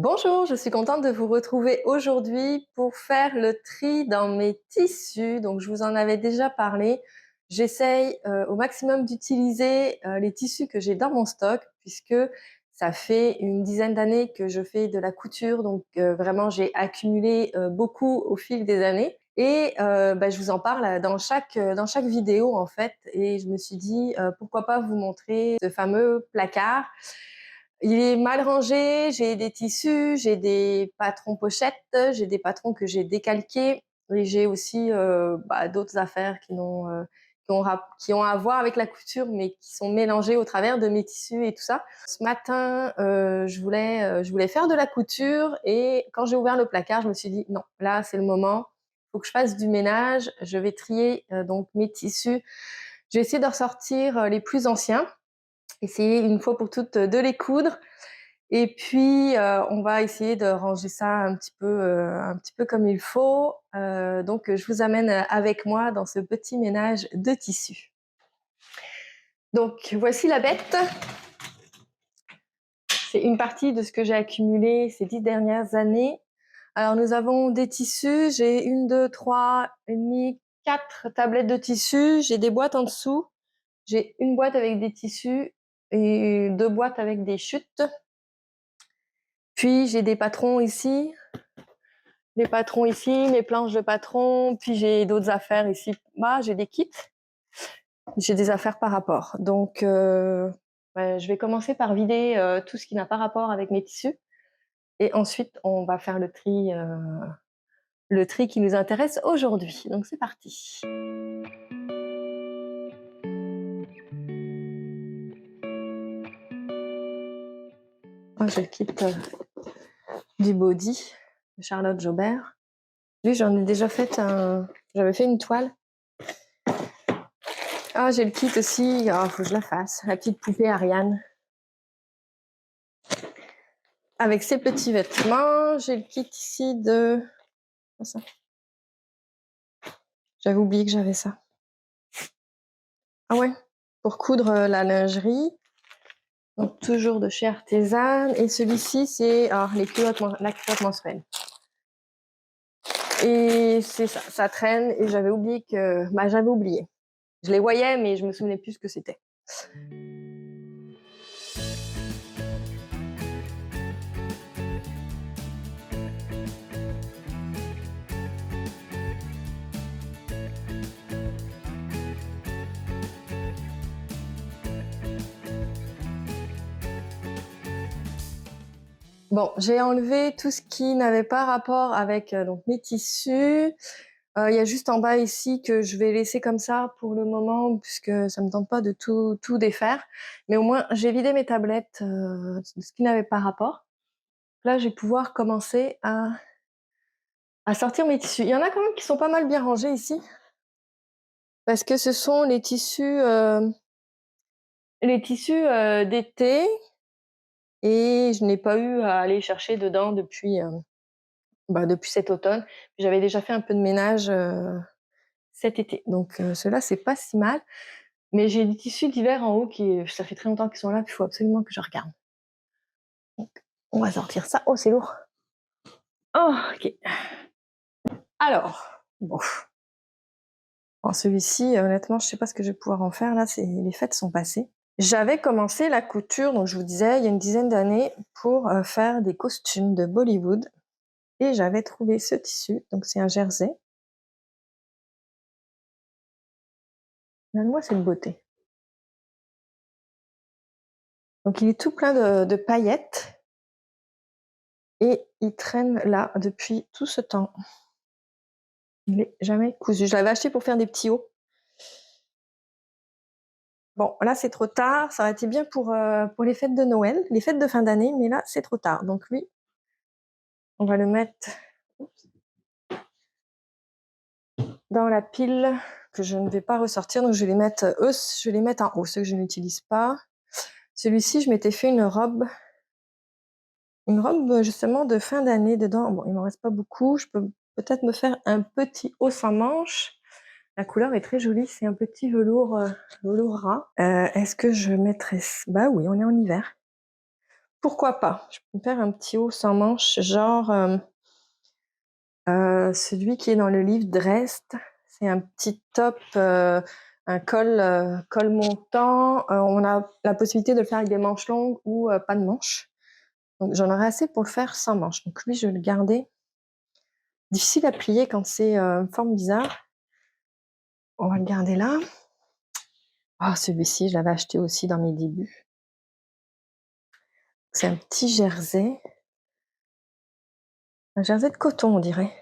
Bonjour, je suis contente de vous retrouver aujourd'hui pour faire le tri dans mes tissus. Donc, je vous en avais déjà parlé. J'essaye au maximum d'utiliser les tissus que j'ai dans mon stock puisque ça fait une dizaine d'années que je fais de la couture. Donc, vraiment, j'ai accumulé beaucoup au fil des années. Et je vous en parle dans chaque vidéo en fait. Et je me suis dit, pourquoi pas vous montrer ce fameux placard. Il est mal rangé, j'ai des tissus, j'ai des patrons pochettes, j'ai des patrons que j'ai décalqués et j'ai aussi d'autres affaires qui ont à voir avec la couture mais qui sont mélangées au travers de mes tissus et tout ça. Ce matin, je voulais faire de la couture et quand j'ai ouvert le placard, je me suis dit: «Non, là, c'est le moment, il faut que je fasse du ménage». Je vais trier donc mes tissus. Je vais essayer de ressortir les plus anciens, essayer une fois pour toutes de les coudre et puis on va essayer de ranger ça un petit peu comme il faut. Donc je vous amène avec moi dans ce petit ménage de tissus. Donc voici la bête. C'est une partie de ce que j'ai accumulé ces 10 dernières années. Alors nous avons des tissus, j'ai 1, 2, 3 et demi, 4 tablettes de tissus, j'ai des boîtes en dessous. J'ai une boîte avec des tissus et 2 boîtes avec des chutes. Puis j'ai des patrons ici, mes planches de patrons, puis j'ai d'autres affaires ici. Bah, j'ai des kits, j'ai des affaires par rapport. Donc, je vais commencer par vider tout ce qui n'a pas rapport avec mes tissus. Et ensuite, on va faire le tri qui nous intéresse aujourd'hui. Donc, c'est parti. Moi, j'ai le kit du body de Charlotte Jobert. Lui, j'avais fait une toile. Ah, j'ai le kit aussi. Ah, faut que je la fasse. La petite poupée Ariane. Avec ses petits vêtements. J'ai le kit ici de... Ça. J'avais oublié que j'avais ça. Ah ouais, pour coudre la lingerie. Donc toujours de chez Artisan. Et celui-ci, c'est la culotte menstruelle. Et c'est ça, ça traîne. Et j'avais oublié. Je les voyais, mais je me souvenais plus ce que c'était. Bon, j'ai enlevé tout ce qui n'avait pas rapport avec donc mes tissus. Il y a juste en bas ici que je vais laisser comme ça pour le moment puisque ça me tente pas de tout défaire. Mais au moins, j'ai vidé mes tablettes de ce qui n'avait pas rapport. Là, je vais pouvoir commencer à sortir mes tissus. Il y en a quand même qui sont pas mal bien rangés ici parce que ce sont les tissus d'été et je n'ai pas eu à aller chercher dedans depuis cet automne. J'avais déjà fait un peu de ménage cet été. Donc ceux-là, c'est pas si mal. Mais j'ai des tissus d'hiver en haut ça fait très longtemps qu'ils sont là, il faut absolument que je regarde. Donc, on va sortir ça. Oh, c'est lourd. Oh, ok. Alors, bon. Celui-ci, honnêtement, je sais pas ce que je vais pouvoir en faire. Là, les fêtes sont passées. J'avais commencé la couture, donc je vous disais, il y a une dizaine d'années, pour faire des costumes de Bollywood. Et j'avais trouvé ce tissu, donc c'est un jersey. Regarde-moi cette beauté. Donc il est tout plein de paillettes et il traîne là depuis tout ce temps. Il n'est jamais cousu. Je l'avais acheté pour faire des petits hauts. Bon, là c'est trop tard. Ça aurait été bien pour les fêtes de Noël, les fêtes de fin d'année, mais là c'est trop tard. Donc lui, on va le mettre dans la pile que je ne vais pas ressortir. Donc je vais les mettre en haut, ceux que je n'utilise pas. Celui-ci, je m'étais fait une robe justement de fin d'année dedans. Bon, il m'en reste pas beaucoup. Je peux peut-être me faire un petit haut sans manches. La couleur est très jolie, c'est un petit velours ras. Est-ce que je mettrais... Bah oui, on est en hiver. pourquoi pas? Je peux me faire un petit haut sans manches, genre celui qui est dans le livre Dresde. C'est un petit top, un col montant. On a la possibilité de le faire avec des manches longues ou pas de manches. Donc j'en aurai assez pour le faire sans manches. Donc lui, je vais le garder. Difficile à plier quand c'est une forme bizarre. On va le garder là. Ah, celui-ci, je l'avais acheté aussi dans mes débuts. C'est un petit jersey. Un jersey de coton, on dirait.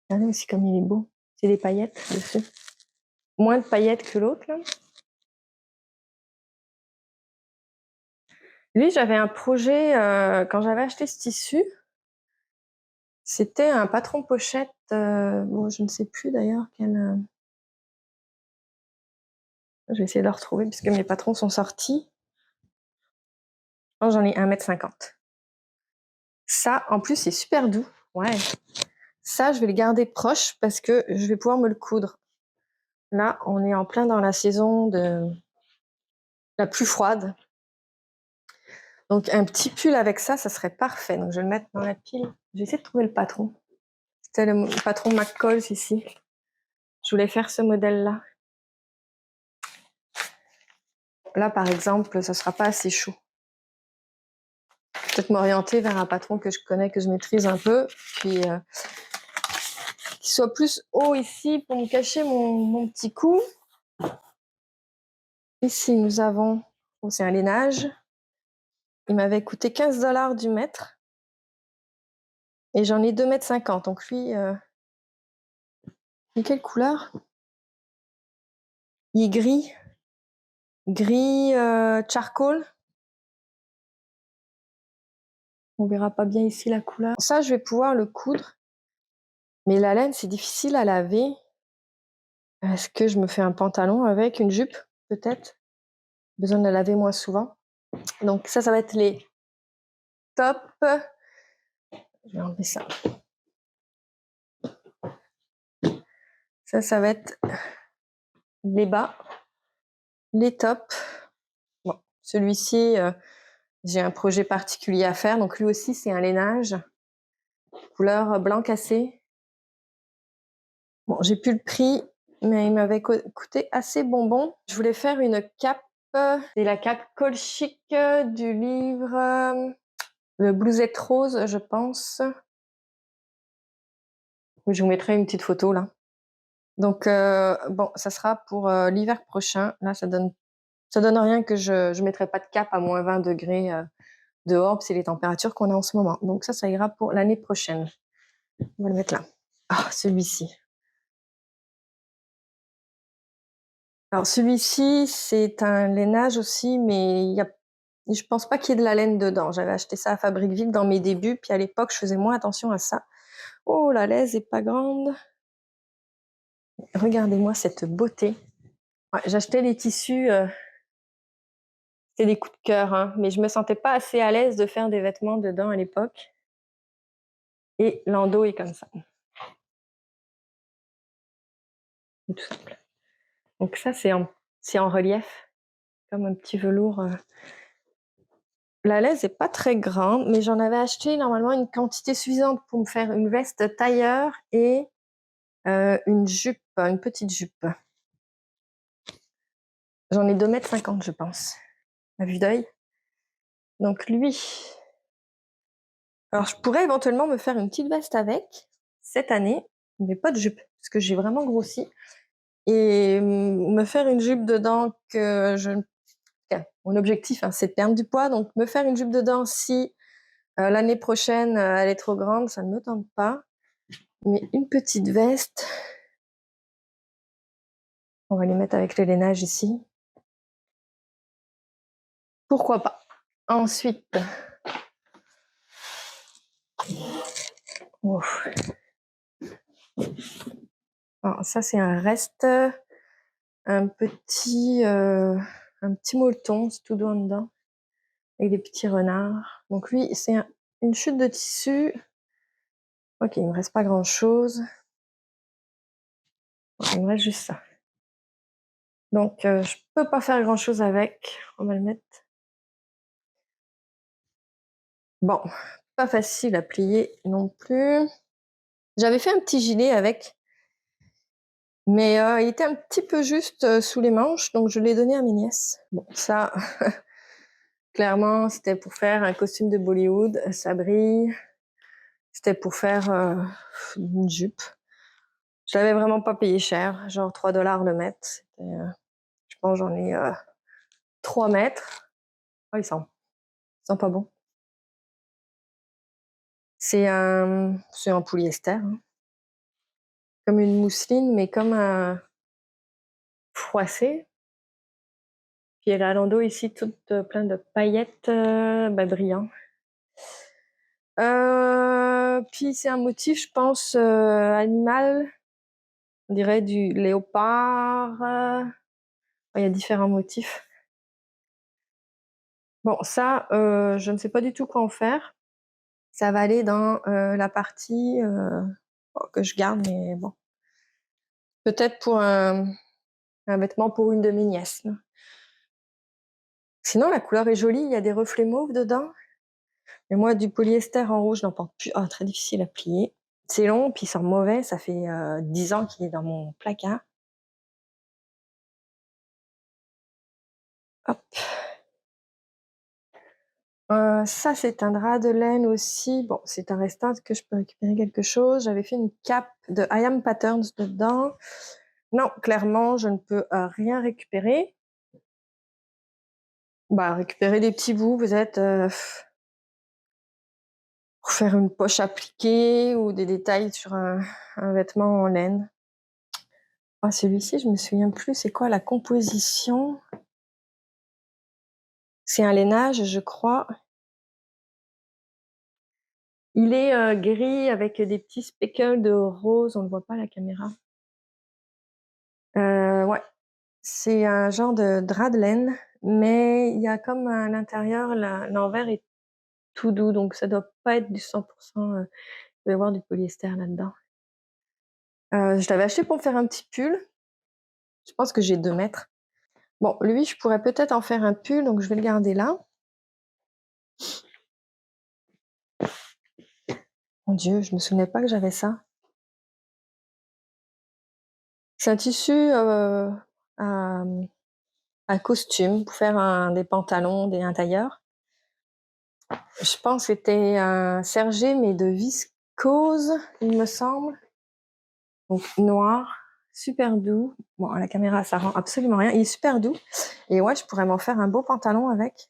Regardez aussi comme il est beau. C'est des paillettes dessus. Moins de paillettes que l'autre, là. Lui, j'avais un projet, quand j'avais acheté ce tissu, c'était un patron pochette, bon, je ne sais plus d'ailleurs quel. Je vais essayer de le retrouver puisque mes patrons sont sortis. Oh, j'en ai 1,50 m. Ça, en plus, c'est super doux. Ouais. Ça, je vais le garder proche parce que je vais pouvoir me le coudre. Là, on est en plein dans la saison la plus froide. Donc, un petit pull avec ça, ça serait parfait. Donc, je vais le mettre dans la pile. Je vais essayer de trouver le patron. C'était le patron McCall ici. Je voulais faire ce modèle-là. Là, par exemple, ça sera pas assez chaud. Peut-être m'orienter vers un patron que je connais, que je maîtrise un peu, puis qui soit plus haut ici pour me cacher mon petit cou. Ici, nous avons, oh, c'est un lainage. Il m'avait coûté 15 $ du mètre. Et j'en ai 2,50 m. Donc lui, il est quelle couleur? Il est gris. Gris charcoal. On verra pas bien ici la couleur. Ça, je vais pouvoir le coudre. Mais la laine, c'est difficile à laver. Est-ce que je me fais un pantalon avec une jupe, peut-être? Besoin de la laver moins souvent. Donc ça va être les tops. Je vais enlever ça. Ça va être les bas, les tops. Bon, celui-ci, j'ai un projet particulier à faire. Donc lui aussi, c'est un lainage. Couleur blanc cassé. Bon, j'ai plus le prix, mais il m'avait coûté assez bonbon. Je voulais faire une cape. C'est la cape Col Chic du livre Le Blousette Rose, je pense. Je vous mettrai une petite photo là. Donc bon, ça sera pour l'hiver prochain. Là, ça donne rien que je mettrai pas de cape à moins 20 degrés dehors, c'est les températures qu'on a en ce moment. Donc ça ira pour l'année prochaine. On va le mettre là. Ah, celui-ci. Alors celui-ci, c'est un lainage aussi, mais je pense pas qu'il y ait de la laine dedans. J'avais acheté ça à Fabriqueville dans mes débuts, puis à l'époque, je faisais moins attention à ça. Oh, la laisse est pas grande. Regardez-moi cette beauté. Ouais, j'achetais les tissus, c'était des coups de cœur, hein, mais je me sentais pas assez à l'aise de faire des vêtements dedans à l'époque. Et l'endos est comme ça. C'est tout simple. Donc ça, c'est en relief, comme un petit velours. La laisse n'est pas très grande, mais j'en avais acheté normalement une quantité suffisante pour me faire une veste tailleur et une jupe, une petite jupe. J'en ai 2,50 m, je pense, à vue d'œil. Donc lui, alors je pourrais éventuellement me faire une petite veste avec cette année, mais pas de jupe, parce que j'ai vraiment grossi. Et me faire une jupe dedans que mon objectif, hein, c'est de perdre du poids, donc me faire une jupe dedans si l'année prochaine elle est trop grande, ça ne me tente pas. Mais une petite veste, on va les mettre avec le lainage ici. Pourquoi pas? Ensuite, alors, ça c'est un reste, un petit molleton, c'est tout doux dedans, avec des petits renards. Donc lui, c'est une chute de tissu. Ok, il me reste pas grand chose. Il me reste juste ça. Donc, je peux pas faire grand-chose avec. On va le mettre. Bon, pas facile à plier non plus. J'avais fait un petit gilet avec, mais il était un petit peu juste sous les manches, donc je l'ai donné à mes nièces. Bon, ça, clairement, c'était pour faire un costume de Bollywood, ça brille. C'était pour faire une jupe. Je l'avais vraiment pas payé cher, genre 3 $ le mètre. Je pense j'en ai 3 mètres. Oh, il sent pas bon. C'est en polyester, hein. Comme une mousseline, mais comme un froissé. Puis elle a l'endos ici tout plein de paillettes brillants. Puis c'est un motif, je pense, animal. On dirait du léopard. Il y a différents motifs. Bon, ça, je ne sais pas du tout quoi en faire. Ça va aller dans la partie que je garde, mais bon. Peut-être pour un vêtement pour une de mes nièces. Là. Sinon, la couleur est jolie, il y a des reflets mauves dedans. Mais moi, du polyester en rouge, je n'en porte plus. Ah, très difficile à plier. C'est long, puis il sent mauvais. Ça fait 10 ans qu'il est dans mon placard. Hop. Ça, c'est un drap de laine aussi. Bon, c'est un restant. Est-ce que je peux récupérer quelque chose? J'avais fait une cape de I Am Patterns dedans. Non, clairement, je ne peux rien récupérer. Bah, récupérer des petits bouts, peut-être pour faire une poche appliquée ou des détails sur un vêtement en laine. Ah, celui-ci, je me souviens plus. C'est quoi la composition? C'est un lainage, je crois. Il est gris avec des petits speckles de rose. On ne voit pas à la caméra. Ouais, c'est un genre de drap de laine, mais il y a comme à l'intérieur, l'envers est tout doux, donc ça doit pas être du 100%. Il doit y avoir du polyester là-dedans. Je l'avais acheté pour me faire un petit pull. Je pense que j'ai 2 mètres. Bon, lui, je pourrais peut-être en faire un pull, donc je vais le garder là. Mon Dieu, je me souvenais pas que j'avais ça. C'est un tissu à costume pour faire des pantalons, un tailleur. Je pense que c'était un sergé, mais de viscose, il me semble. Donc noir, super doux. Bon, à la caméra, ça rend absolument rien. Il est super doux. Et ouais, je pourrais m'en faire un beau pantalon avec.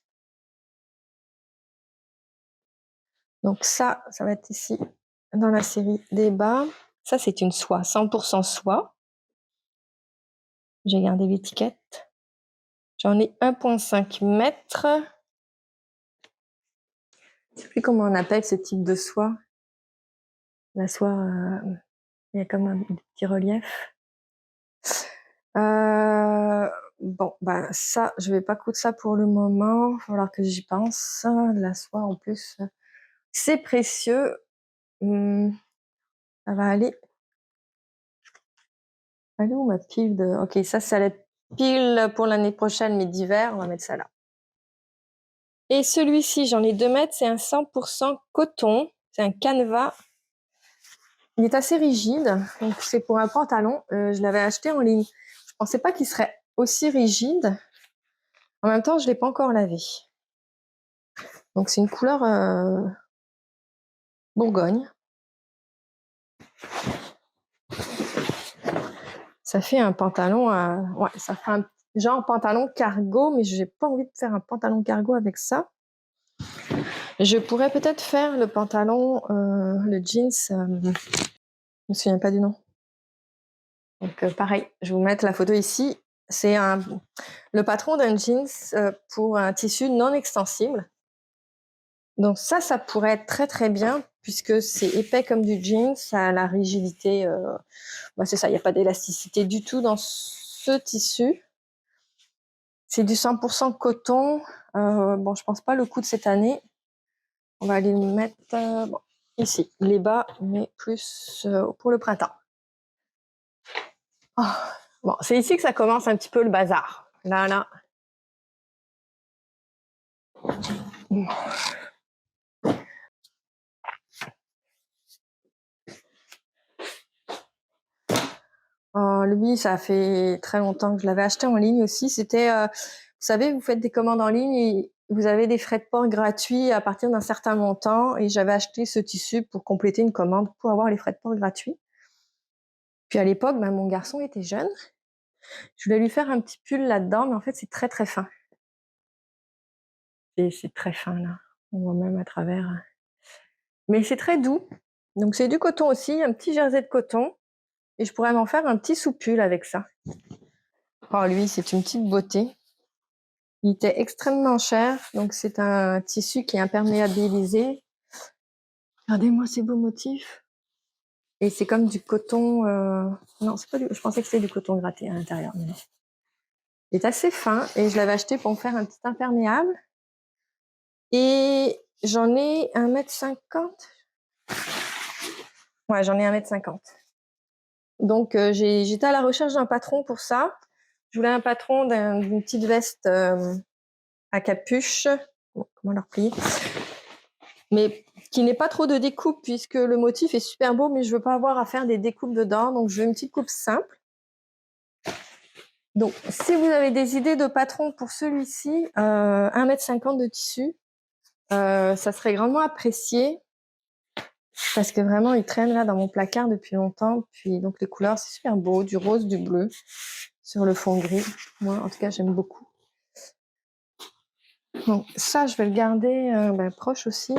Donc ça va être ici, dans la série des bas. Ça, c'est une soie, 100% soie. J'ai gardé l'étiquette. J'en ai 1,5 mètres. Je sais plus comment on appelle ce type de soie. La soie, il y a comme un petit relief. Bon, bah ça, je vais pas coudre ça pour le moment. Il va falloir que j'y pense. La soie, en plus, c'est précieux. Ça va aller. Elle est où ma pile de... Ok, ça la pile pour l'année prochaine, mais d'hiver. On va mettre ça là. Et celui-ci, j'en ai 2 mètres. C'est un 100% coton. C'est un canevas. Il est assez rigide. Donc, c'est pour un pantalon. Je l'avais acheté en ligne. Je pensais pas qu'il serait aussi rigide. En même temps, je l'ai pas encore lavé. Donc, c'est une couleur Bourgogne. Ça fait un pantalon, ouais, ça fait un genre pantalon cargo, mais j'ai pas envie de faire un pantalon cargo avec ça. Je pourrais peut-être faire le pantalon, le jeans, je me souviens pas du nom. Donc pareil, je vais vous mettre la photo ici. C'est le patron d'un jeans pour un tissu non extensible. Donc ça pourrait être très très bien puisque c'est épais comme du jeans, ça a la rigidité. C'est ça, il n'y a pas d'élasticité du tout dans ce tissu. C'est du 100% coton. Bon, je pense pas le coup de cette année. On va aller le mettre ici, les bas, mais plus pour le printemps. Oh, Bon, c'est ici que ça commence un petit peu le bazar. Là. Lui, ça fait très longtemps que je l'avais acheté en ligne aussi. C'était, vous savez, vous faites des commandes en ligne et vous avez des frais de port gratuits à partir d'un certain montant. Et j'avais acheté ce tissu pour compléter une commande pour avoir les frais de port gratuits. Puis à l'époque, mon garçon était jeune. Je voulais lui faire un petit pull là-dedans, mais en fait, c'est très très fin. Et c'est très fin là. On voit même à travers. Mais c'est très doux. Donc c'est du coton aussi, un petit jersey de coton. Et je pourrais m'en faire un petit sous-pull avec ça. Oh, lui, c'est une petite beauté. Il était extrêmement cher. Donc c'est un tissu qui est imperméabilisé. Regardez-moi ces beaux motifs. Et c'est comme du coton. Non, c'est pas du. Je pensais que c'était du coton gratté à l'intérieur, mais non. Il est assez fin et je l'avais acheté pour me faire un petit imperméable. Et j'en ai 1,50 m. Ouais, j'en ai 1,50 m. Donc j'étais à la recherche d'un patron pour ça. Je voulais un patron d'une petite veste à capuche. Bon, comment leur plier? Mais qui n'ait pas trop de découpe puisque le motif est super beau, mais je veux pas avoir à faire des découpes dedans. Donc je veux une petite coupe simple. Donc si vous avez des idées de patron pour celui-ci, 1,50 m de tissu, ça serait grandement apprécié. Parce que vraiment, il traîne là dans mon placard depuis longtemps. Puis donc les couleurs, c'est super beau, du rose, du bleu sur le fond gris. Moi, en tout cas, j'aime beaucoup. Donc ça, je vais le garder proche aussi.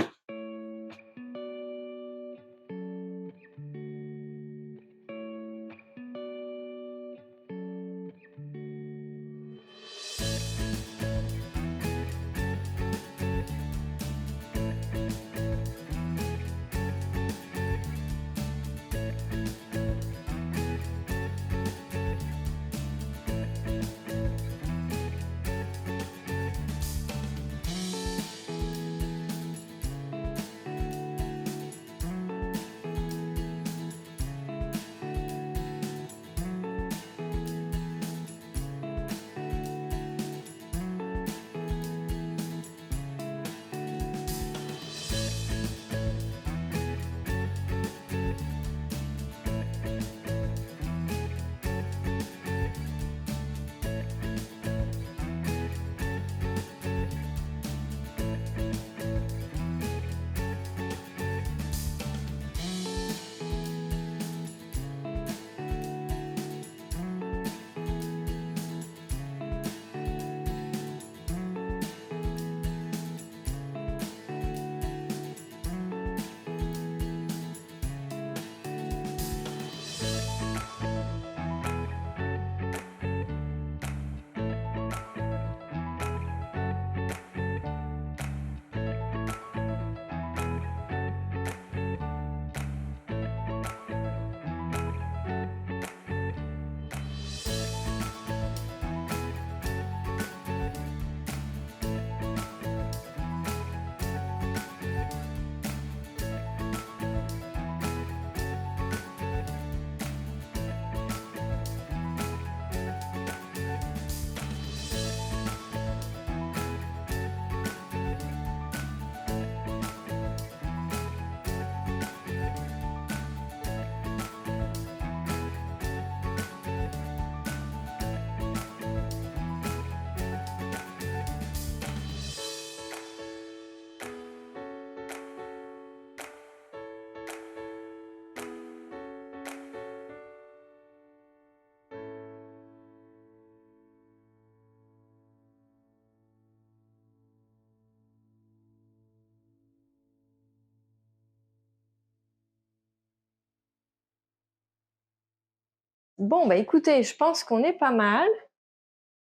Bon, écoutez, je pense qu'on est pas mal.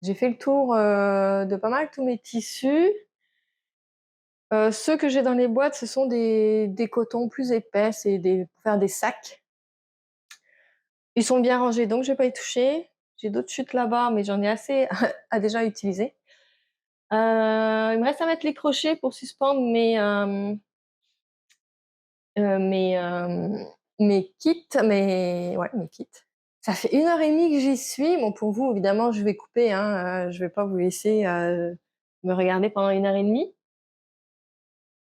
J'ai fait le tour de pas mal tous mes tissus. Ceux que j'ai dans les boîtes, ce sont des cotons plus épais, c'est pour faire des sacs. Ils sont bien rangés, donc je vais pas y toucher. J'ai d'autres chutes là-bas, mais j'en ai assez à déjà utiliser. Il me reste à mettre les crochets pour suspendre mes kits, mes kits. Ça fait 1 heure et demie que j'y suis. Bon, pour vous, évidemment, je vais couper, hein, je vais pas vous laisser, me regarder pendant 1 heure et demie.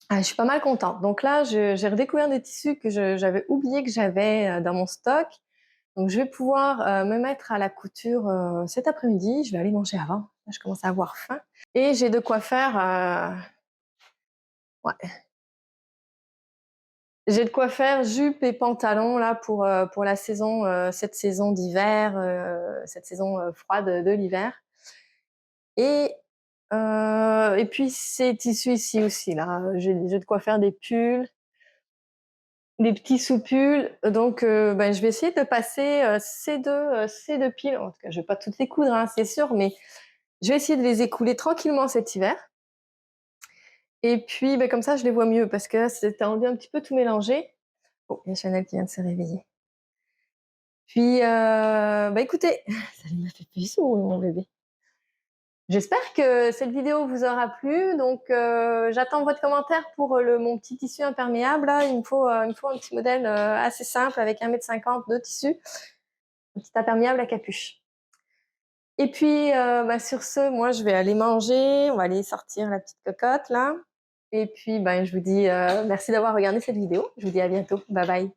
Ah, je suis pas mal contente. Donc là, j'ai redécouvert des tissus que j'avais oublié que j'avais, dans mon stock. Donc je vais pouvoir, me mettre à la couture, cet après-midi. Je vais aller manger avant. Là, je commence à avoir faim et j'ai de quoi faire, ouais, j'ai de quoi faire jupe et pantalon là pour la saison, cette saison d'hiver, cette saison, froide de l'hiver et et puis ces tissus ici aussi là, j'ai de quoi faire des pulls, des petits sous-pulls, donc bah, je vais essayer de passer, ces 2 piles, en tout cas je vais pas toutes les coudre, hein, c'est sûr, mais je vais essayer de les écouler tranquillement cet hiver et puis, bah, comme ça je les vois mieux parce que là c'était un petit peu tout mélangé. Oh, il y a Chanel qui vient de se réveiller. Puis, bah, écoutez, ça m'a fait puceau mon bébé. J'espère que cette vidéo vous aura plu, donc j'attends votre commentaire pour, mon petit tissu imperméable là. Il me faut un petit modèle, assez simple avec 1,50 m de tissu, un petit imperméable à capuche. Et puis, bah, sur ce, moi je vais aller manger, on va aller sortir la petite cocotte là et puis, ben, je vous dis, merci d'avoir regardé cette vidéo. Je vous dis à bientôt. Bye bye.